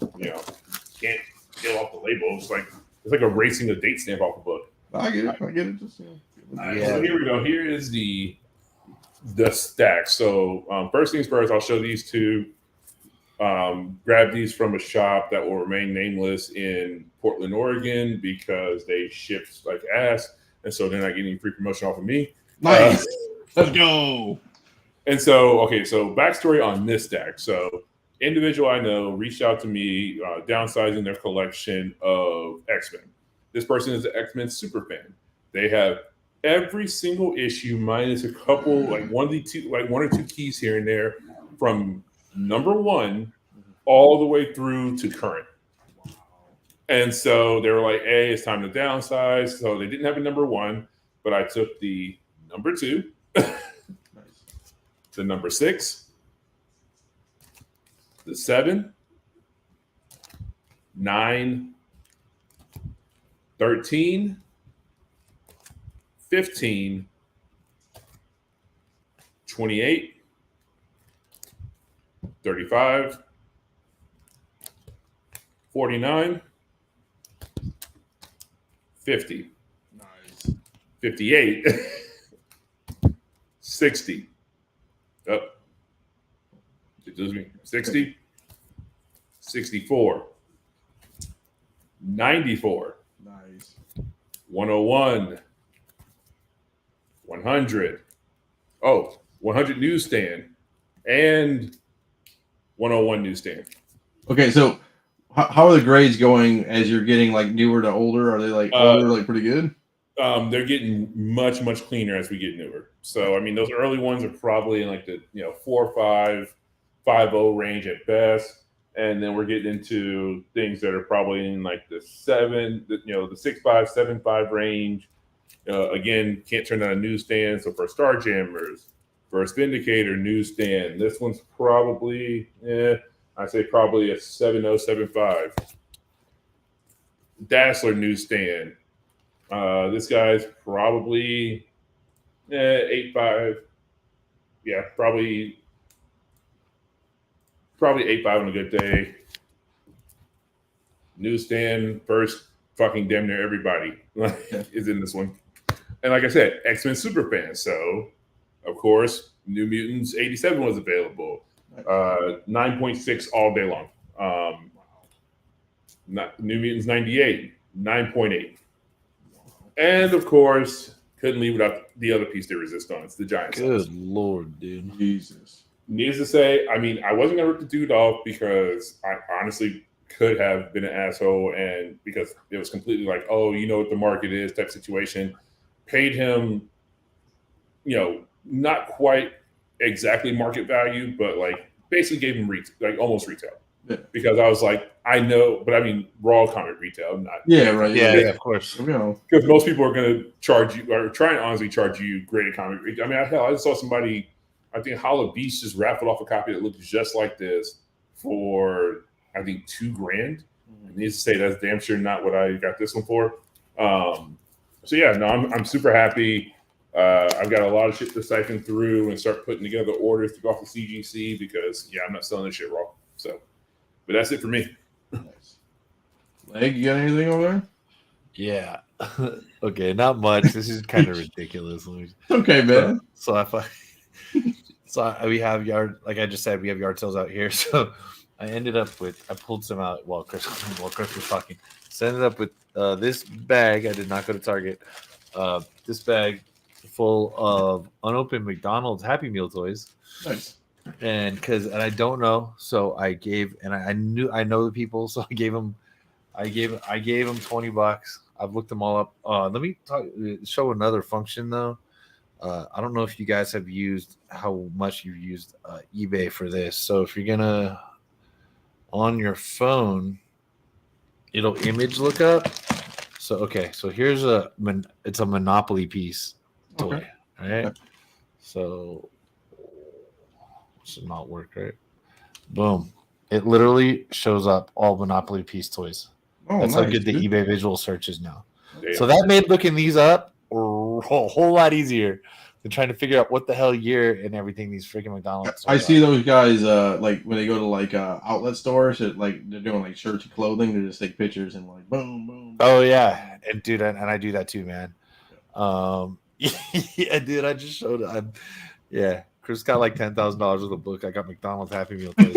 can't peel off the label. It's like erasing a date stamp off the book. I get it. Just So here we go. Here is the stack. So first things first, I'll show these two. Grab these from a shop that will remain nameless in Portland, Oregon, because they shipped like ass, and so they're not getting free promotion off of me. Nice. Let's go. And so, so backstory on this stack. So individual I know reached out to me, downsizing their collection of X-Men. This person is an X-Men super fan. They have every single issue minus a couple, like one or two keys here and there from number 1 all the way through to current. And so they were like, hey, it's time to downsize. So they didn't have a number 1, but I took the number 2, the number 6, the 7, 9, 13, 15, 28, 35, 49, 50, Nice. 58, 60. Oh, it does me 60, 64, 94, Nice. 101, 100. Oh, 100 newsstand and 101 newsstand. Okay, so how are the grades going as you're getting like newer to older? Are they like older, like pretty good? They're getting much cleaner as we get newer. So I mean, those early ones are probably in like the 4, 5, 5.0 range at best, and then we're getting into things that are probably in like the 7, the 6.5, 7.5 range. Again, can't turn on a newsstand. So for Starjammers, First Vindicator newsstand, this one's probably I say probably a 7.0, 7.5. Dazzler newsstand. This guy's probably 8.5. Yeah, probably 8.5 on a good day. Newsstand, first fucking damn near everybody is in this one. And like I said, X-Men superfan. So, of course, New Mutants 87 was available. 9.6 all day long. New Mutants 98, 9.8. And of course, couldn't leave without the other piece de resistance, the giant size. Good lord, dude. Jesus. Needless to say, I mean, I wasn't gonna rip the dude off because I honestly could have been an asshole, and because it was completely like, oh, you know what the market is type situation. Paid him, not quite exactly market value, but like basically gave him almost retail. Yeah. Because I was like, I know, but I mean raw comic retail, not right. Yeah, of course. Because most people are going to charge you, or try and honestly charge you graded comic. I mean, hell, I just saw somebody, I think Hollow Beast just raffled off a copy that looked just like this for, I think, $2,000. And needs to say that's damn sure not what I got this one for. So yeah, no, I'm super happy. I've got a lot of shit to siphon through and start putting together orders to go off the CGC because I'm not selling this shit raw. So, but that's it for me. Nice. Leg, you got anything over there? Yeah. Okay, not much. This is kind of ridiculous. Okay, man. We have yard, like I just said, we have yard sales out here. So I pulled some out while Chris was talking. So I ended up with this bag. I did not go to Target. This bag full of unopened McDonald's Happy Meal toys. Nice. And I don't know, so I gave, and I know the people, so I gave them $20. I've looked them all up. Let me show another function though. I don't know if you guys have used how much you've used eBay for this. So if you're gonna on your phone, it'll image look up. So so here's it's a Monopoly piece toy. Okay. All right. Okay. So should not work, right? Boom. It literally shows up all Monopoly piece toys. Oh, that's nice, how good the dude. eBay visual search is now. Damn. So that made looking these up a whole lot easier than trying to figure out what the hell year and everything these freaking McDonald's. I see those guys like when they go to like outlet stores, like they're doing like shirts and clothing. They just take pictures and like boom, boom. Oh yeah, and dude, and I do that too, man. Yeah, dude, I just showed it. Yeah. Chris got like $10,000 worth of book. I got McDonald's Happy Meal toys,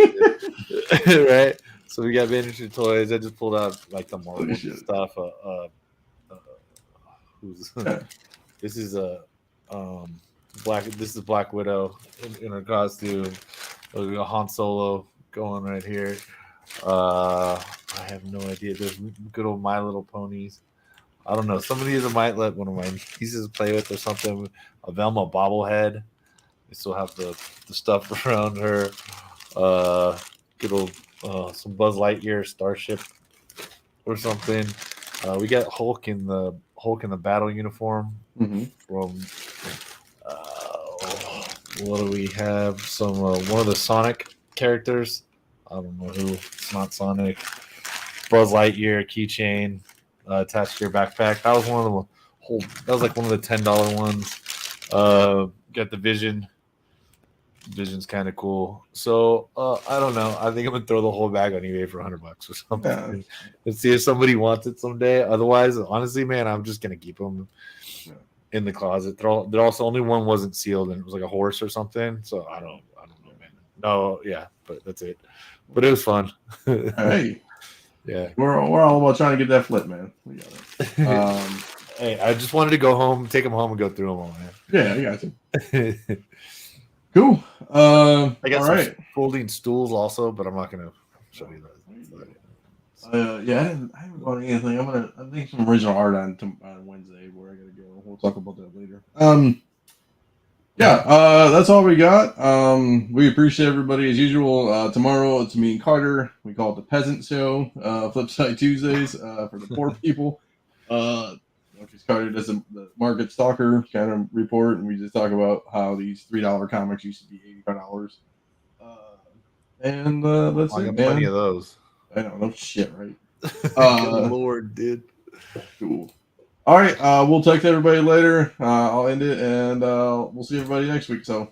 right? So we got vintage toys. I just pulled out like the Marvel stuff. This is a Black. This is Black Widow in her costume. We got Han Solo going right here. I have no idea. There's good old My Little Ponies. I don't know. Some of these I might let one of my nieces play with or something. A Velma bobblehead. They still have the stuff around her. Good old some Buzz Lightyear Starship or something. We got Hulk in the battle uniform Mm-hmm. from what do we have? Some one of the Sonic characters. I don't know who. It's not Sonic. Buzz Lightyear keychain attached to your backpack. That was one of the whole. That was like one of the $10 ones. Got the Vision. Vision's kind of cool. So I don't know. I think I'm gonna throw the whole bag on eBay for $100 or something. Yeah. Let's see if somebody wants it someday. Otherwise, honestly, man, I'm just gonna keep them in the closet. They're also only one wasn't sealed, and it was like a horse or something. So I don't know, man. No, yeah, but that's it. But it was fun. Hey, yeah, we're all about trying to get that flip, man. We got it. Hey, I just wanted to go home, take them home, and go through them all, man. Yeah, I got you. Cool. I got all some right. folding stools also, but I'm not gonna show you that. Yeah, I haven't bought anything. I'm making some original art on Wednesday where I gotta go. We'll talk about that later. Yeah, that's all we got. We appreciate everybody as usual. Tomorrow it's me and Carter. We call it the Peasant Show, Flipside Tuesdays for the poor people. Because Carter does the market stalker kind of report, and we just talk about how these $3 comics used to be $85. And that's I it, got man. plenty of those. I know, no shit, right? Good Lord, dude. Cool. All right, we'll text everybody later. I'll end it, and we'll see everybody next week. So.